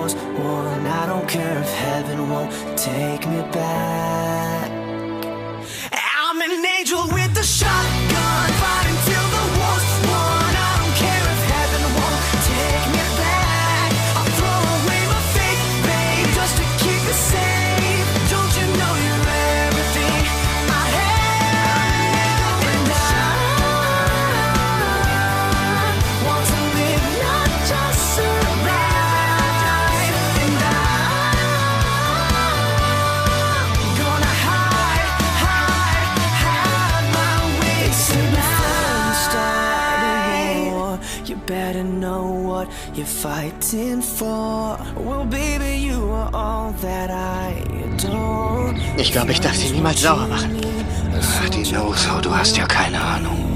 was one. I don't care if heaven won't take me back. I'm an angel with a shotgun, fighting till the war's won. I don't care if heaven won't take me back. I'll throw away my faith, babe, just to keep it safe. Don't you know you're everything I have? And I want to live, not just survive. And I'm gonna hide my way tonight. You better know what you're fighting for. Well, baby, you are all that I adore. Ich glaube, ich darf sie niemals sauer machen. Ach, die Nosau, du hast ja keine Ahnung.